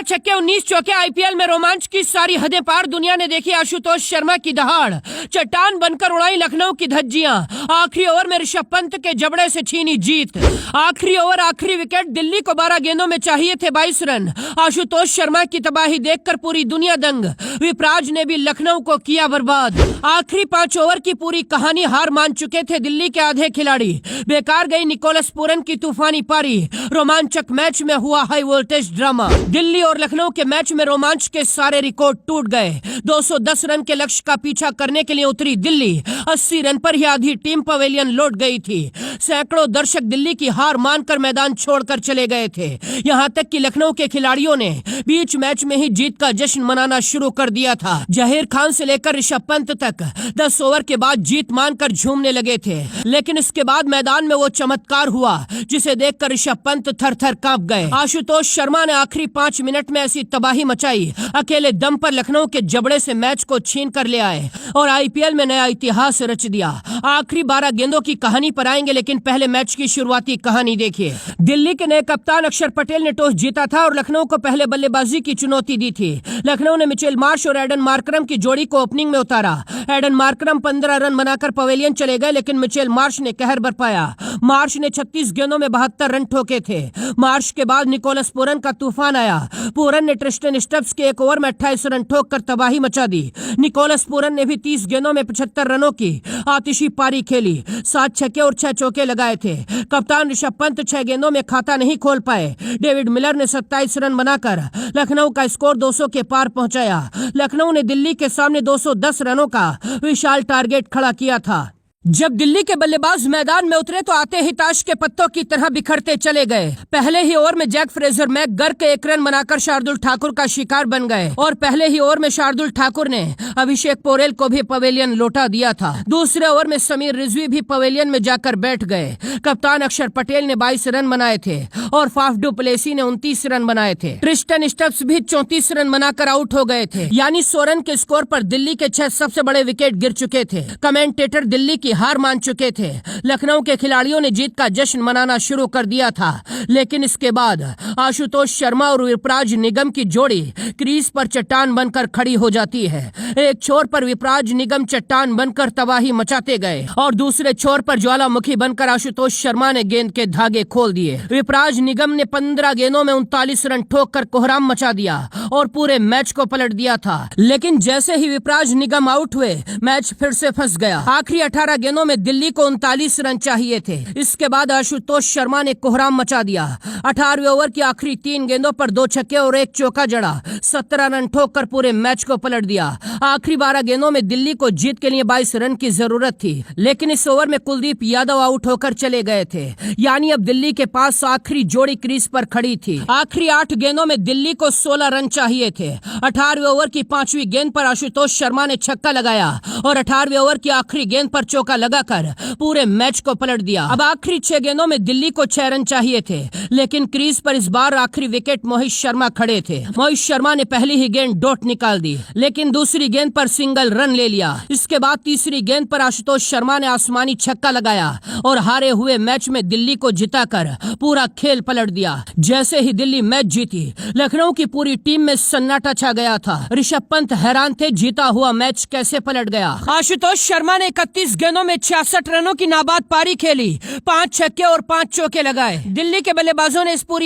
छक्के 19 चौके, आईपीएल में रोमांच की सारी हदें पार। दुनिया ने देखी आशुतोष शर्मा की दहाड़, चट्टान बनकर उड़ाई लखनऊ की धज्जियां। आखिरी ओवर में ऋषभ पंत के जबड़े से छीनी जीत। आखिरी ओवर आखिरी विकेट, दिल्ली को 12 गेंदों में चाहिए थे 22 रन। आशुतोष शर्मा की तबाही देखकर पूरी दुनिया दंग। विपराज ने भी लखनऊ को किया बर्बाद। आखिरी 5 ओवर की पूरी कहानी हार मान चुके थे दिल्ली के आधे खिलाड़ी। बेकार गई निकोलस पूरन की तूफानी पारी। रोमांचक मैच में हुआ हाई वोल्टेज ड्रामा। दिल्ली और लखनऊ के मैच में रोमांच के सारे रिकॉर्ड टूट गए। 210 रन के लक्ष्य का पीछा करने के लिए उतरी दिल्ली। 80 रन पर ही आधी टीम पवेलियन लौट गई थी। सैकड़ों दर्शक दिल्ली की हार मानकर मैदान छोड़कर चले गए थे। यहां तक कि लखनऊ के खिलाड़ियों ने बीच मैच में ही जीत का जश्न मनाना शुरू कर दिया था। जहीर खान से लेकर ऋषभ पंत तक 10 ओवर के बाद जीत मानकर झूमने लगे थे। लेकिन इसके बाद मैदान में वो चमत्कार हुआ जिसे देखकर ऋषभ पंत थर-थर कांप गए। आशुतोष शर्मा ने आखिरी 5 मिनट में ऐसी तबाही मचाई, अकेले दम पर लखनऊ के जबड़े से मैच को छीन कर ले आए और आईपीएल में नया इतिहास रच दिया। आखिरी 12 गेंदों की कहानी पर आएंगे, लेकिन पहले मैच की शुरुआती कहानी देखिए। दिल्ली के नए कप्तान अक्षर पटेल ने टॉस जीता था और लखनऊ को पहले बल्लेबाजी की चुनौती दी थी। लखनऊ ने मिचेल मार्श और एडन मार्करम की जोड़ी को ओपनिंग में उतारा। एडन मार्करम 15 रन बनाकर पवेलियन चले गए, लेकिन मिचेल मार्श ने कहर बरपाया। मार्श ने 36 गेंदों में 72 रन ठोके थे। मार्श के बाद निकोलस पूरन का तूफान आया। पूरन ने ट्रिस्टन स्टब्स के 1 ओवर में 28 रन ठोक कर तबाही मचा दी। निकोलस पूरन ने भी 30 गेंदों में 75 रनों की आतिशी पारी खेली। 7 छक्के और 6 चौके लगाए थे। कप्तान ऋषभ पंत 6 गेंदों में खाता नहीं खोल पाए। डेविड मिलर ने 27 रन बनाकर लखनऊ का स्कोर 200 के पार पहुंचाया। लखनऊ ने दिल्ली के सामने 210 रनों का विशाल टारगेट खड़ा किया था। जब दिल्ली के बल्लेबाज मैदान में उतरे तो आते ही ताश के पत्तों की तरह बिखरते चले गए। पहले ही ओवर में जैक फ्रेजर मैकगर के 1 रन बनाकर शार्दुल ठाकुर का शिकार बन गए और पहले ही ओवर में शार्दुल ठाकुर ने अभिषेक पोरेल को भी पवेलियन लौटा दिया था। दूसरे ओवर में समीर रिजवी भी पवेलियन में जाकर बैठ गए। कप्तान अक्षर पटेल ने 22 रन बनाए थे और फाफ डू प्लेसी ने 29 रन बनाए थे। ट्रिस्टन स्टब्स भी 34 रन बनाकर आउट हो गए थे। यानी 100 रन के स्कोर पर दिल्ली के 6 सबसे बड़े विकेट गिर चुके थे। कमेंटेटर दिल्ली की हार मान चुके थे। लखनऊ के खिलाड़ियों ने जीत का जश्न मनाना शुरू कर दिया था, लेकिन इसके बाद आशुतोष शर्मा और विपराज निगम की जोड़ी क्रीज पर चट्टान बनकर खड़ी हो जाती है। एक छोर पर विपराज निगम चट्टान बनकर तबाही मचाते गए और दूसरे छोर पर ज्वालामुखी बनकर आशुतोष शर्मा ने गेंद के धागे खोल दिए। विपराज निगम ने 15 गेंदों में 39 रन ठोककर कोहराम मचा दिया और पूरे मैच को पलट दिया था। लेकिन जैसे ही विपराज निगम आउट हुए, मैच फिर से फंस गया। आखिरी 18 गेंदों में दिल्ली को 39 रन चाहिए थे। इसके बाद आशुतोष शर्मा ने कोहराम मचा दिया। 18वें ओवर की आखिरी 3 गेंदों पर 2 छक्के और 1 चौका जड़ा। 17 रन ठोककर पूरे मैच को पलट दिया। आखिरी 12 गेंदों में दिल्ली को जीत के लिए 22 रन की जरूरत थी, लेकिन इस ओवर में कुलदीप यादव आउट होकर चले गए थे। यानी अब दिल्ली के पास आखिरी जोड़ी क्रीज पर खड़ी थी। आखिरी 8 गेंदों में दिल्ली को 16 रन चाहिए थे। 18वें ओवर की 5वीं गेंद पर आशुतोष शर्मा ने छक्का लगाया और 18वें ओवर की आखिरी गेंद पर चौका लगाकर पूरे मैच को पलट दिया। अब आखिरी 6 गेंदों में दिल्ली को 6 रन चाहिए थे, लेकिन क्रीज पर इस बार आखिरी विकेट मोहित शर्मा खड़े थे। मोहित शर्मा ने पहली ही गेंद डॉट निकाल दी, लेकिन दूसरी गेंद पर सिंगल रन ले लिया। इसके बाद तीसरी गेंद पर आशुतोष शर्मा ने आसमानी छक्का लगाया और हारे हुए मैच में दिल्ली को जिताकर पूरा खेल पलट दिया। जैसे ही दिल्ली मैच जीती, लखनऊ की पूरी टीम में सन्नाटा छा गया था। ऋषभ पंत हैरान थे, जीता हुआ मैच कैसे पलट गया। आशुतोष शर्मा ने 31 गेंदों में 66 रनों की नाबाद पारी खेली, 5 छक्के और 5 चौके लगाए। दिल्ली के बल्लेबाजों ने इस पूरी